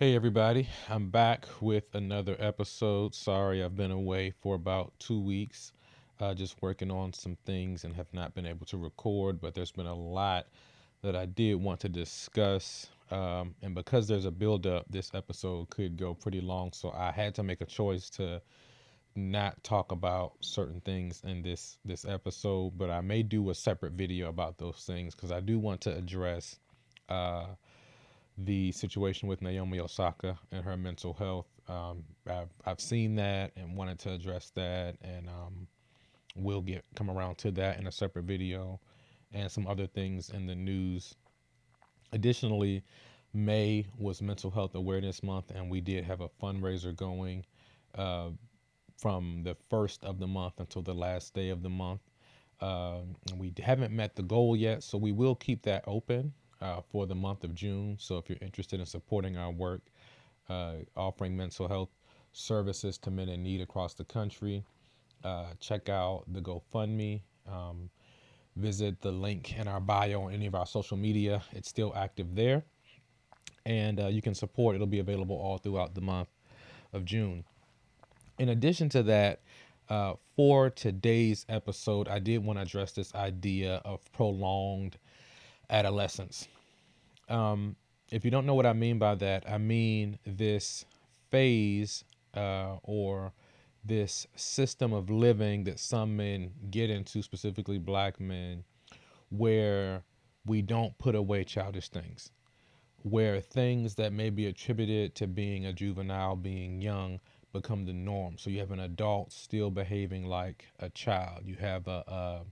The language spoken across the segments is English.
Hey everybody, I'm back with another episode. Sorry, I've been away for about 2 weeks, just working on some things and have not been able to record, but there's been a lot that I did want to discuss. And because there's a build-up, this episode could go pretty long, so I had to make a choice to not talk about certain things in this episode, but I may do a separate video about those things because I do want to address uh, the situation with Naomi Osaka and her mental health. I've seen that and wanted to address that, and we'll get come around to that in a separate video, and some other things in the news. Additionally, May was Mental Health Awareness Month, and we did have a fundraiser going uh, from the first of the month until the last day of the month. We haven't met the goal yet, so we will keep that open for the month of June. So if you're interested in supporting our work, offering mental health services to men in need across the country, check out the GoFundMe. Visit the link in our bio on any of our social media. It's still active there. And you can support. It'll be available all throughout the month of June. In addition to that, for today's episode, I did want to address this idea of prolonged adolescence. If you don't know what I mean by that, I mean this phase or this system of living that some men get into, specifically black men, where we don't put away childish things, where things that may be attributed to being a juvenile, being young, become the norm. So you have an adult still behaving like a child. You have a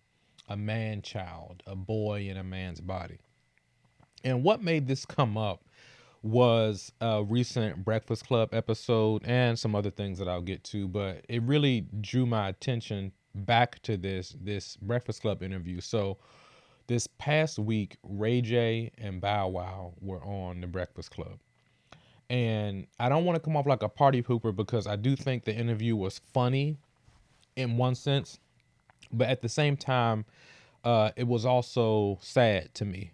man child, a boy in a man's body. And what made this come up was a recent Breakfast Club episode and some other things that I'll get to, but it really drew my attention back to this Breakfast Club interview. So this past week, Ray J and Bow Wow were on the Breakfast Club. And I don't want to come off like a party pooper because I do think the interview was funny in one sense, but at the same time, it was also sad to me.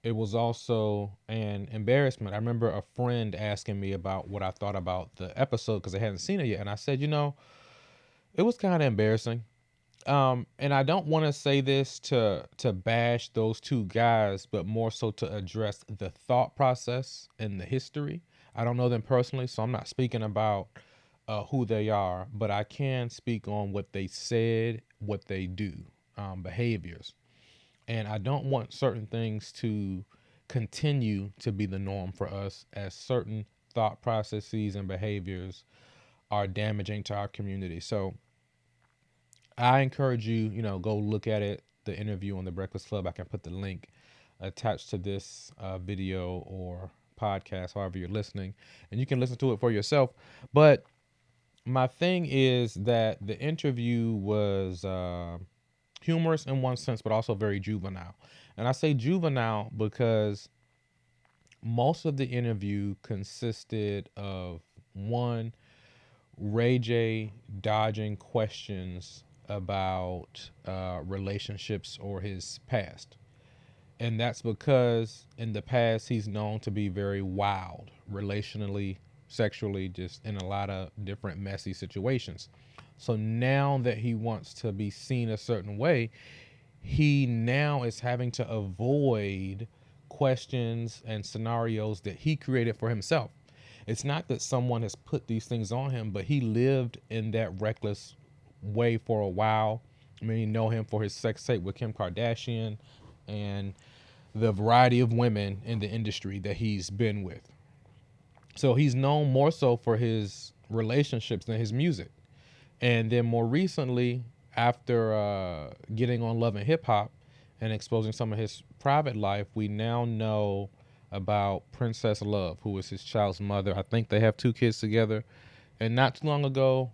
It was also an embarrassment. I remember a friend asking me about what I thought about the episode because I hadn't seen it yet. And I said, it was kind of embarrassing. And I don't want to say this to bash those two guys, but more so to address the thought process and the history. I don't know them personally, so I'm not speaking about who they are, but I can speak on what they said, what they do, behaviors. And I don't want certain things to continue to be the norm for us as certain thought processes and behaviors are damaging to our community. So I encourage you, go look at it, the interview on the Breakfast Club. I can put the link attached to this video or podcast, however you're listening, and you can listen to it for yourself. But my thing is that the interview was humorous in one sense, but also very juvenile. And I say juvenile because most of the interview consisted of one, Ray J dodging questions about relationships or his past. And that's because in the past he's known to be very wild, relationally, sexually, just in a lot of different messy situations. So now that he wants to be seen a certain way, he now is having to avoid questions and scenarios that he created for himself. It's not that someone has put these things on him, but he lived in that reckless way for a while. I mean, you know him for his sex tape with Kim Kardashian and the variety of women in the industry that he's been with. So he's known more so for his relationships than his music. And then more recently, after getting on Love and Hip Hop and exposing some of his private life, we now know about Princess Love, who is his child's mother. I think they have 2 kids together. And not too long ago,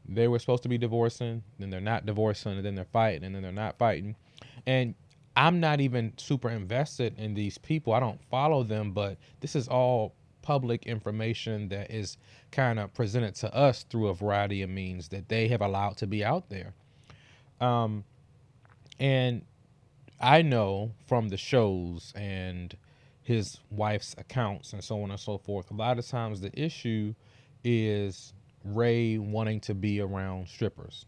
they were supposed to be divorcing, then they're not divorcing, and then they're fighting, and then they're not fighting. And I'm not even super invested in these people. I don't follow them, but this is all public information that is kind of presented to us through a variety of means that they have allowed to be out there. And I know from the shows and his wife's accounts and so on and so forth. A lot of times the issue is Ray wanting to be around strippers.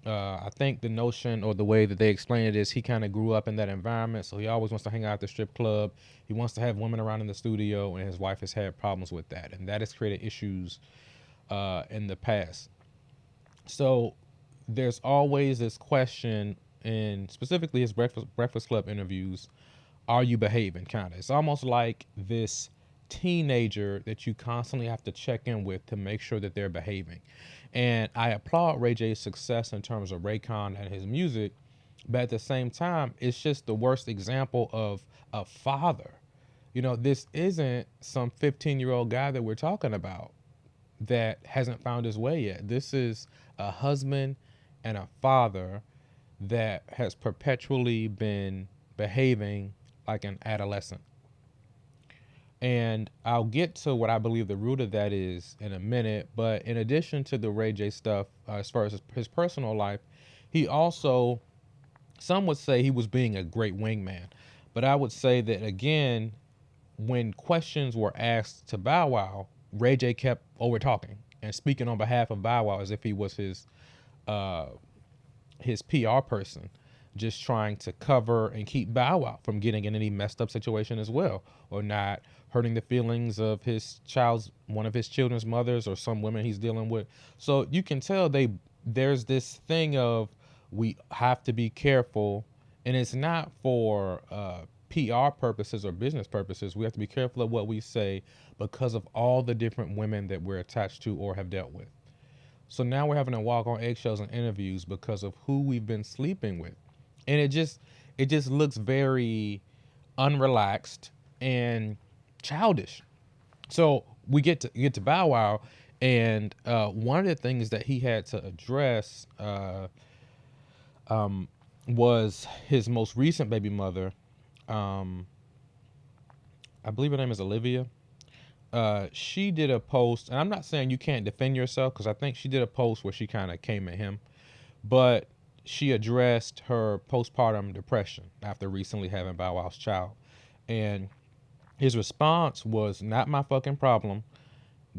I think the notion or the way that they explain it is he kind of grew up in that environment, so he always wants to hang out at the strip club. He wants to have women around in the studio, and his wife has had problems with that, and that has created issues in the past. So there's always this question, in specifically his Breakfast Club interviews: are you behaving? Kind of. It's almost like this teenager that you constantly have to check in with to make sure that they're behaving. And I applaud Ray J's success in terms of Raycon and his music, but at the same time, it's just the worst example of a father. You know, this isn't some 15-year-old guy that we're talking about that hasn't found his way yet. This is a husband and a father that has perpetually been behaving like an adolescent. And I'll get to what I believe the root of that is in a minute. But in addition to the Ray J stuff, as far as his personal life, he also, some would say he was being a great wingman. But I would say that, again, when questions were asked to Bow Wow, Ray J kept over talking and speaking on behalf of Bow Wow as if he was his PR person, just trying to cover and keep Bow Wow from getting in any messed up situation as well, or not hurting the feelings of one of his children's mothers or some women he's dealing with. So you can tell there's this thing of we have to be careful, and it's not for PR purposes or business purposes. We have to be careful of what we say because of all the different women that we're attached to or have dealt with. So now we're having to walk on eggshells in interviews because of who we've been sleeping with. And it just looks very unrelaxed and childish. So we get to Bow Wow, and one of the things that he had to address was his most recent baby mother. I believe her name is Olivia. She did a post, and I'm not saying you can't defend yourself, because I think she did a post where she kind of came at him, but she addressed her postpartum depression after recently having Bow Wow's child. And his response was, "Not my fucking problem.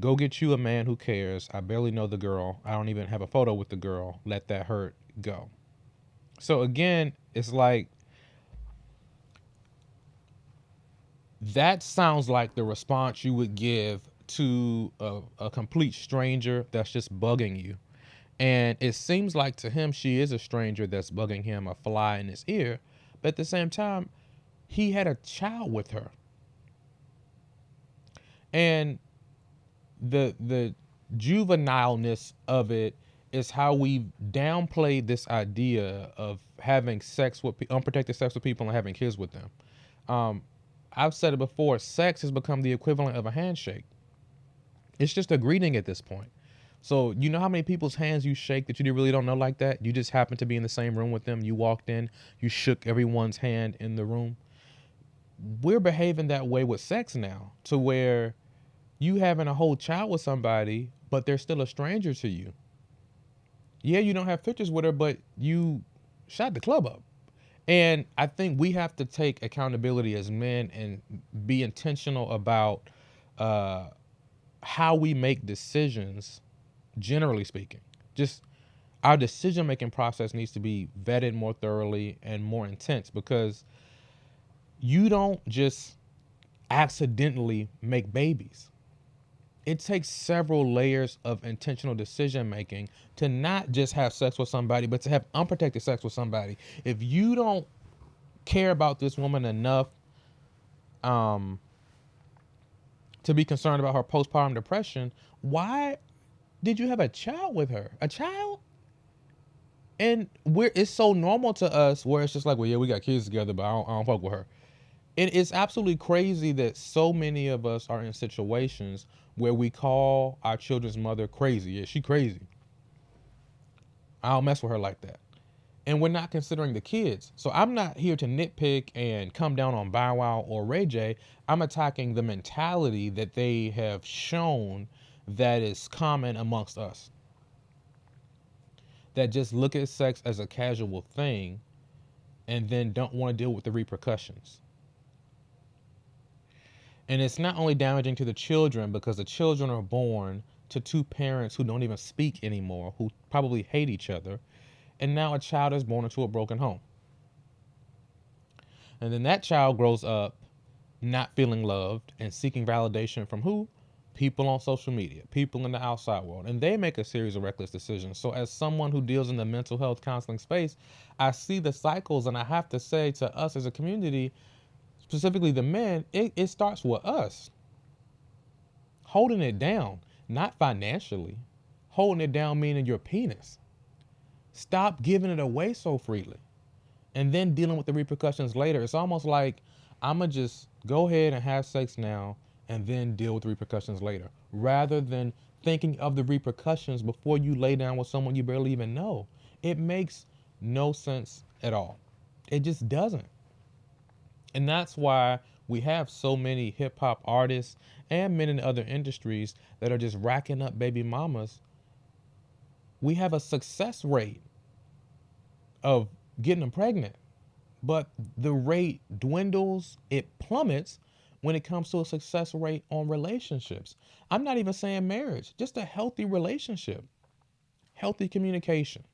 Go get you a man who cares. I barely know the girl. I don't even have a photo with the girl. Let that hurt go." So again, it's like, that sounds like the response you would give to a complete stranger that's just bugging you. And it seems like to him, she is a stranger that's bugging him, a fly in his ear. But at the same time, he had a child with her. And the juvenileness of it is how we've downplayed this idea of having unprotected sex with people and having kids with them. I've said it before, sex has become the equivalent of a handshake. It's just a greeting at this point. So you know how many people's hands you shake that you really don't know like that? You just happen to be in the same room with them. You walked in, you shook everyone's hand in the room. We're behaving that way with sex now, to where you having a whole child with somebody, but they're still a stranger to you. Yeah, you don't have pictures with her, but you shot the club up. And I think we have to take accountability as men and be intentional about how we make decisions, generally speaking. Just our decision-making process needs to be vetted more thoroughly and more intense, because you don't just accidentally make babies. It takes several layers of intentional decision making to not just have sex with somebody, but to have unprotected sex with somebody. If you don't care about this woman enough to be concerned about her postpartum depression, why did you have a child with her? A child? And it's so normal to us where it's just like, well, yeah, we got kids together, but I don't fuck with her. It's absolutely crazy that so many of us are in situations where we call our children's mother crazy. Yeah, she crazy. I don't mess with her like that. And we're not considering the kids. So I'm not here to nitpick and come down on Bow Wow or Ray J. I'm attacking the mentality that they have shown that is common amongst us, that just look at sex as a casual thing and then don't want to deal with the repercussions. And it's not only damaging to the children because the children are born to two parents who don't even speak anymore, who probably hate each other. And now a child is born into a broken home. And then that child grows up not feeling loved and seeking validation from who? People on social media, people in the outside world. And they make a series of reckless decisions. So, as someone who deals in the mental health counseling space, I see the cycles, and I have to say to us as a community, specifically the men, it starts with us holding it down, not financially, holding it down, meaning your penis. Stop giving it away so freely and then dealing with the repercussions later. It's almost like I'm going to just go ahead and have sex now and then deal with the repercussions later, rather than thinking of the repercussions before you lay down with someone you barely even know. It makes no sense at all. It just doesn't. And that's why we have so many hip hop artists and men in other industries that are just racking up baby mamas. We have a success rate of getting them pregnant, but the rate dwindles, it plummets when it comes to a success rate on relationships. I'm not even saying marriage, just a healthy relationship, healthy communication.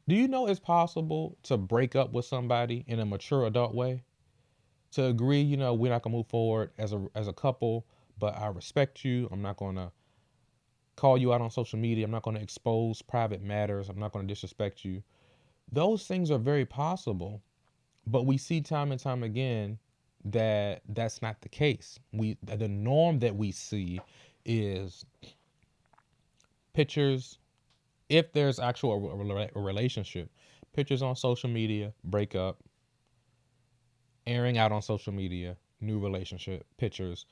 Do you know it's possible to break up with somebody in a mature adult way? To agree, we're not gonna move forward as a couple, but I respect you. I'm not gonna call you out on social media. I'm not gonna expose private matters. I'm not gonna disrespect you. Those things are very possible, but we see time and time again that that's not the case. The norm that we see is pictures, if there's actual a relationship, pictures on social media, breakup, airing out on social media, new relationship, pictures,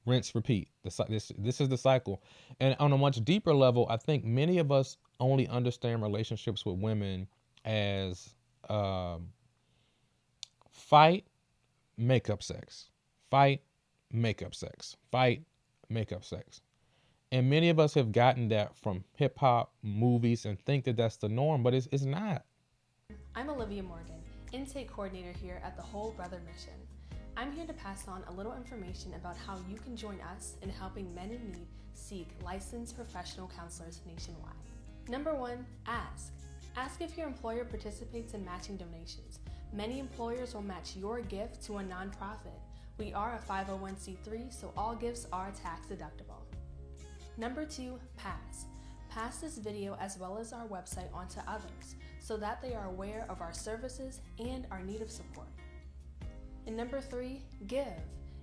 rinse, repeat. This is the cycle. And on a much deeper level, I think many of us only understand relationships with women as fight, makeup sex, fight, makeup sex, fight, makeup sex. And many of us have gotten that from hip hop, movies, and think that that's the norm, but it's not. I'm Olivia Morgan, intake coordinator here at the Whole Brother Mission. I'm here to pass on a little information about how you can join us in helping men in need seek licensed professional counselors nationwide. Number 1, ask. Ask if your employer participates in matching donations. Many employers will match your gift to a nonprofit. We are a 501c3, so all gifts are tax deductible. Number 2, pass. Pass this video as well as our website on to others so that they are aware of our services and our need of support. And number 3, give.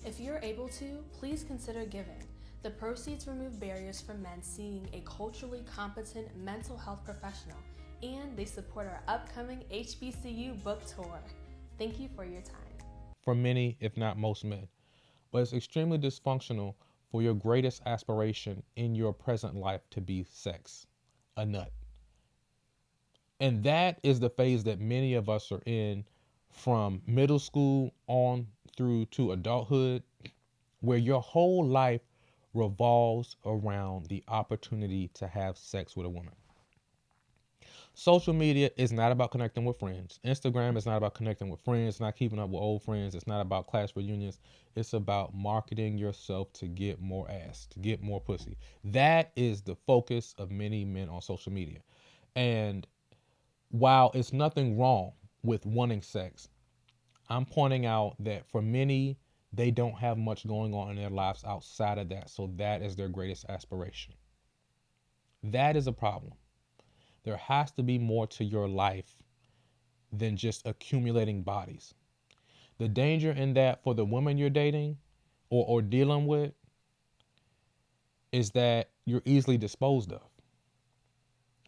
If you're able to, please consider giving. The proceeds remove barriers for men seeing a culturally competent mental health professional, and they support our upcoming HBCU book tour. Thank you for your time. For many, if not most men. But it's extremely dysfunctional for your greatest aspiration in your present life to be sex, a nut. And that is the phase that many of us are in from middle school on through to adulthood, where your whole life revolves around the opportunity to have sex with a woman. Social media is not about connecting with friends. Instagram is not about connecting with friends, not keeping up with old friends. It's not about class reunions. It's about marketing yourself to get more ass, to get more pussy. That is the focus of many men on social media. And while it's nothing wrong with wanting sex, I'm pointing out that for many, they don't have much going on in their lives outside of that. So that is their greatest aspiration. That is a problem. There has to be more to your life than just accumulating bodies. The danger in that for the women you're dating or dealing with is that you're easily disposed of.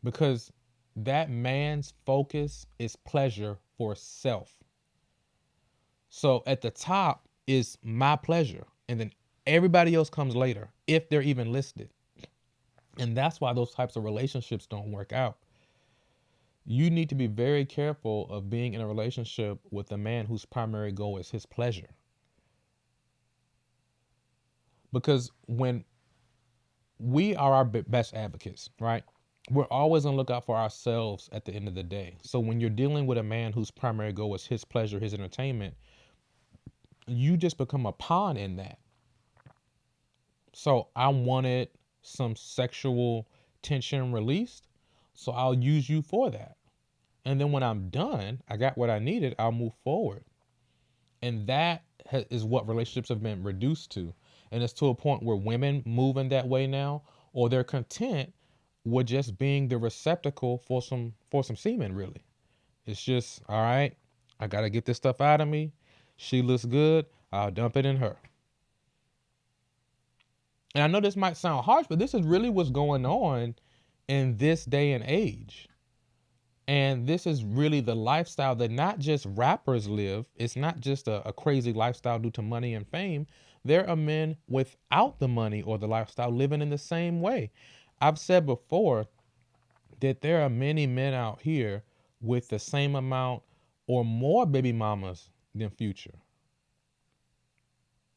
Because that man's focus is pleasure for self. So at the top is my pleasure, and then everybody else comes later, if they're even listed. And that's why those types of relationships don't work out. You need to be very careful of being in a relationship with a man whose primary goal is his pleasure. Because when we are our best advocates, right? We're always on the lookout for ourselves at the end of the day. So when you're dealing with a man whose primary goal is his pleasure, his entertainment, you just become a pawn in that. So I wanted some sexual tension released. So I'll use you for that. And then when I'm done, I got what I needed, I'll move forward. And that is what relationships have been reduced to. And it's to a point where women move in that way now, or they're content with just being the receptacle for some semen, really. It's just, all right, I gotta get this stuff out of me. She looks good, I'll dump it in her. And I know this might sound harsh, but this is really what's going on in this day and age. And this is really the lifestyle that not just rappers live. It's not just a crazy lifestyle due to money and fame. There are men without the money or the lifestyle living in the same way. I've said before that there are many men out here with the same amount or more baby mamas than Future,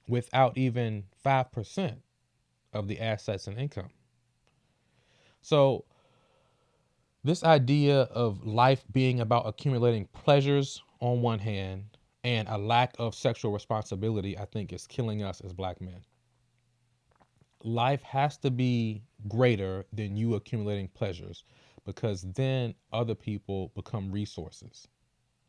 without even 5% of the assets and income. So this idea of life being about accumulating pleasures on one hand and a lack of sexual responsibility, I think, is killing us as black men. Life has to be greater than you accumulating pleasures, because then other people become resources.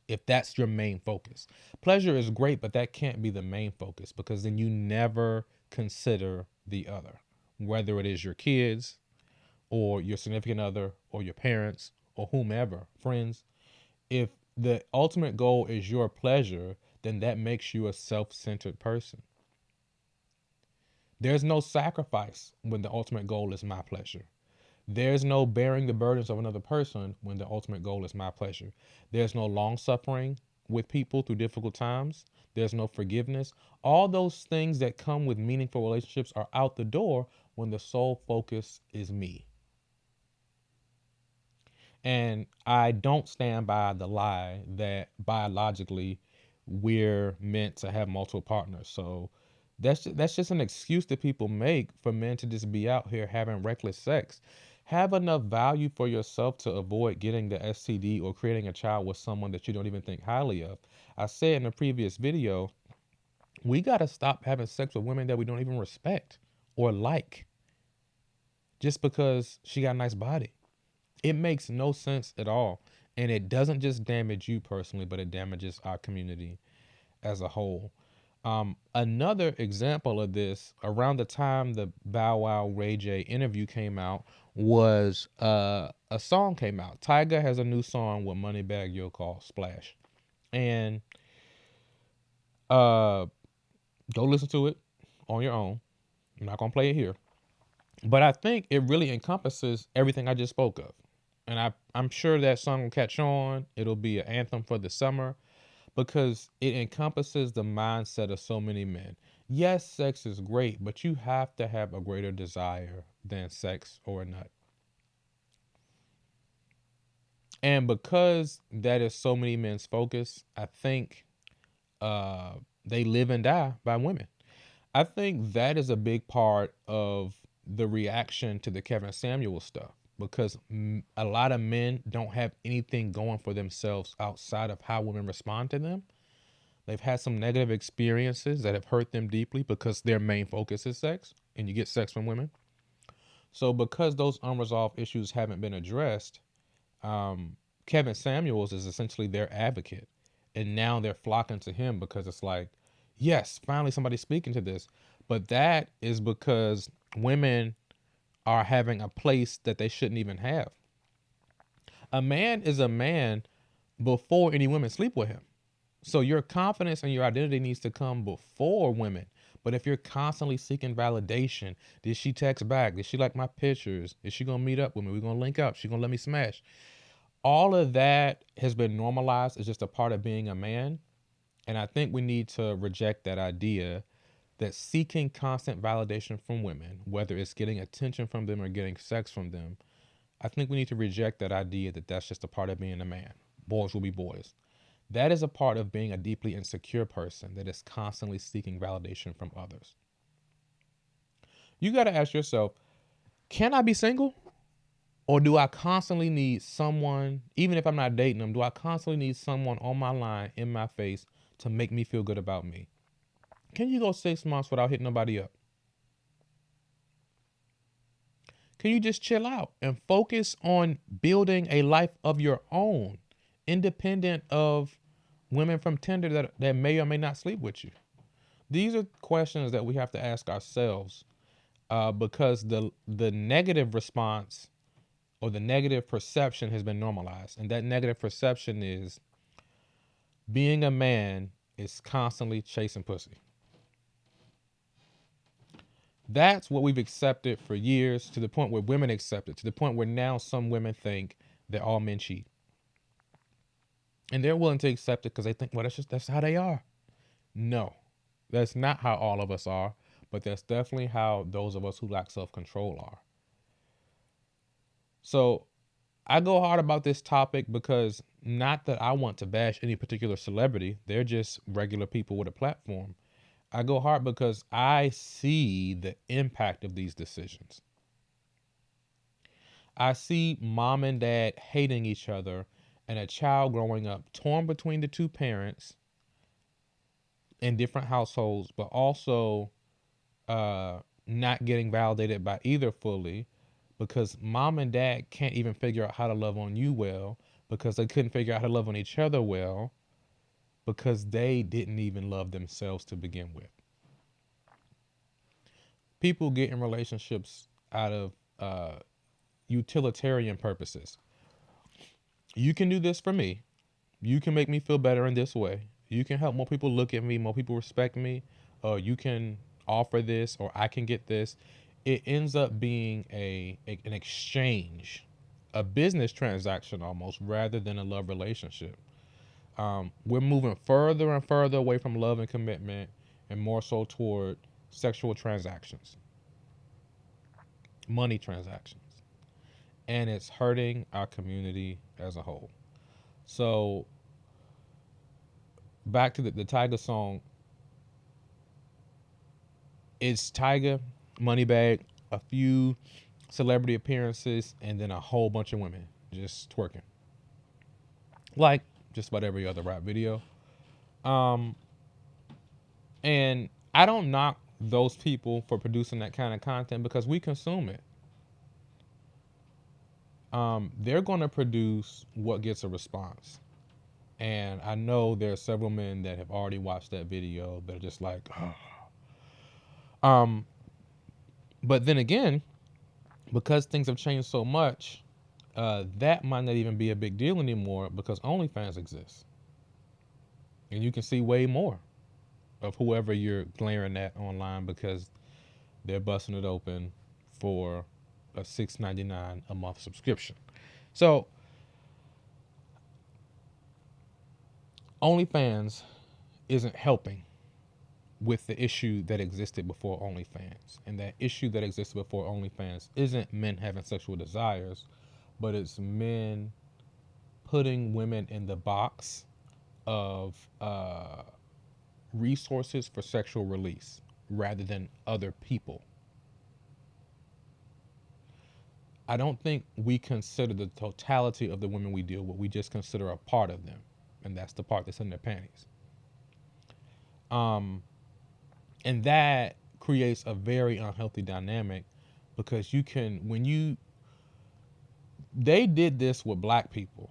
If that's your main focus, pleasure is great, but that can't be the main focus, because then you never consider the other, whether it is your kids, or your significant other, or your parents, or whomever, friends. If the ultimate goal is your pleasure, then that makes you a self-centered person. There's no sacrifice when the ultimate goal is my pleasure. There's no bearing the burdens of another person when the ultimate goal is my pleasure. There's no long suffering with people through difficult times. There's no forgiveness. All those things that come with meaningful relationships are out the door when the sole focus is me. And I don't stand by the lie that biologically we're meant to have multiple partners. So that's just an excuse that people make for men to just be out here having reckless sex. Have enough value for yourself to avoid getting the STD or creating a child with someone that you don't even think highly of. I said in a previous video, we got to stop having sex with women that we don't even respect or like just because she got a nice body. It makes no sense at all. And it doesn't just damage you personally, but it damages our community as a whole. Another example of this, around the time the Bow Wow Ray J interview came out, was a song came out. Tyga has a new song with Moneybagg Yo called Splash. And go listen to it on your own. I'm not going to play it here. But I think it really encompasses everything I just spoke of. And I'm sure that song will catch on. It'll be an anthem for the summer because it encompasses the mindset of so many men. Yes, sex is great, but you have to have a greater desire than sex or a nut. And because that is so many men's focus, I think they live and die by women. I think that is a big part of the reaction to the Kevin Samuels stuff, because a lot of men don't have anything going for themselves outside of how women respond to them. They've had some negative experiences that have hurt them deeply because their main focus is sex, and you get sex from women. So because those unresolved issues haven't been addressed, Kevin Samuels is essentially their advocate. And now they're flocking to him because it's like, yes, finally somebody's speaking to this. But that is because women are having a place that they shouldn't even have. A man is a man before any women sleep with him. So your confidence and your identity needs to come before women. But if you're constantly seeking validation, did she text back? Did she like my pictures? Is she going to meet up with me? We're going to link up. She going to let me smash. All of that has been normalized as just a part of being a man. And I think we need to reject that idea that seeking constant validation from women, whether it's getting attention from them or getting sex from them, I think we need to reject that idea that that's just a part of being a man. Boys will be boys. That is a part of being a deeply insecure person that is constantly seeking validation from others. You got to ask yourself, can I be single? Or do I constantly need someone, even if I'm not dating them, do I constantly need someone on my line, in my face, to make me feel good about me? Can you go 6 months without hitting nobody up? Can you just chill out and focus on building a life of your own, independent of women from Tinder that may or may not sleep with you? These are questions that we have to ask ourselves, because the negative response or the negative perception has been normalized. And that negative perception is being a man is constantly chasing pussy. That's what we've accepted for years, to the point where women accept it, to the point where now some women think that all men cheat. And they're willing to accept it because they think, well, that's how they are. No, that's not how all of us are, but that's definitely how those of us who lack self-control are. So I go hard about this topic because, not that I want to bash any particular celebrity, they're just regular people with a platform. I go hard because I see the impact of these decisions. I see mom and dad hating each other and a child growing up torn between the two parents in different households, but also not getting validated by either fully, because mom and dad can't even figure out how to love on you well, because they couldn't figure out how to love on each other well, because they didn't even love themselves to begin with. People get in relationships out of utilitarian purposes. You can do this for me. You can make me feel better in this way. You can help more people look at me, more people respect me. You can offer this, or I can get this. It ends up being an exchange, a business transaction almost, rather than a love relationship. We're moving further and further away from love and commitment, and more so toward sexual transactions, money transactions. And it's hurting our community as a whole. So back to the Tyga song. It's Tyga, Moneybag, a few celebrity appearances, and then a whole bunch of women just twerking, like just about every other rap video. And I don't knock those people for producing that kind of content, because we consume it. They're going to produce what gets a response. And I know there are several men that have already watched that video that are just like, oh. But then again, because things have changed so much, that might not even be a big deal anymore, because OnlyFans exists. And you can see way more of whoever you're glaring at online, because they're busting it open for a $6.99 a month subscription. So OnlyFans isn't helping with the issue that existed before OnlyFans. And that issue that existed before OnlyFans isn't men having sexual desires, but it's men putting women in the box of resources for sexual release rather than other people. I don't think we consider the totality of the women we deal with. We just consider a part of them, and that's the part that's in their panties. And that creates a very unhealthy dynamic, because they did this with black people.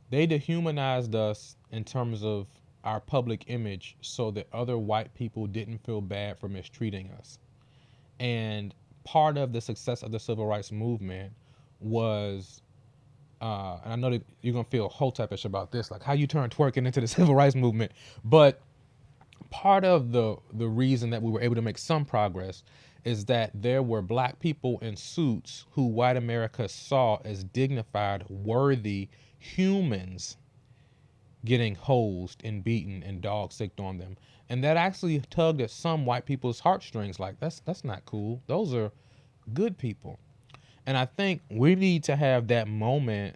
They dehumanized us in terms of our public image so that other white people didn't feel bad for mistreating us. And part of the success of the civil rights movement was, and I know that you're going to feel hotepish about this, like how you turn twerking into the civil rights movement, but part of the reason that we were able to make some progress is that there were black people in suits who white America saw as dignified, worthy humans getting hosed and beaten and dog sicked on them. And that actually tugged at some white people's heartstrings, like, that's not cool. Those are good people. And I think we need to have that moment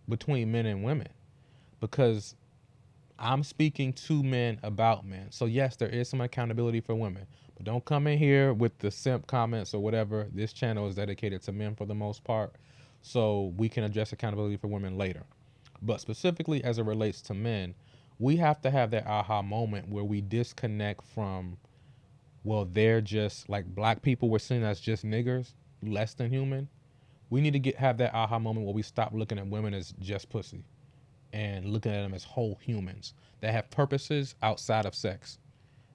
between men and women, because I'm speaking to men about men. So yes, there is some accountability for women, but don't come in here with the simp comments or whatever. This channel is dedicated to men for the most part, so we can address accountability for women later. But specifically as it relates to men, we have to have that aha moment where we disconnect from, well, they're just like, black people were seen as just niggers. less than human. We need to have that aha moment where we stop looking at women as just pussy and looking at them as whole humans that have purposes outside of sex.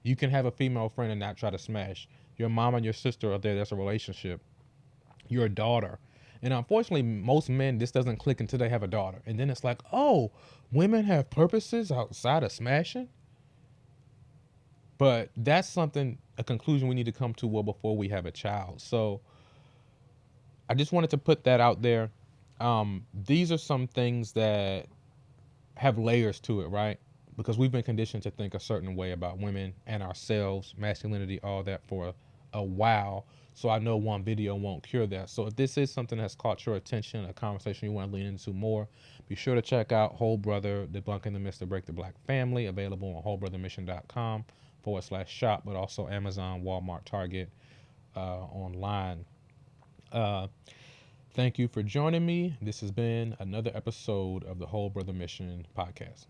You can have a female friend and not try to smash. Your mom and your sister are there. That's a relationship. Your daughter. And unfortunately, most men, this doesn't click until they have a daughter. And then it's like, oh, women have purposes outside of smashing? But that's a conclusion we need to come to well before we have a child. So I just wanted to put that out there. These are some things that have layers to it, right? Because we've been conditioned to think a certain way about women and ourselves, masculinity, all that for a while. So I know one video won't cure that. So if this is something that's caught your attention, a conversation you want to lean into more, be sure to check out Whole Brother, Debunking the Myths to Break the Black Family, available on wholebrothermission.com/shop, but also Amazon, Walmart, Target, online. Thank you for joining me. This has been another episode of the Whole Brother Mission podcast.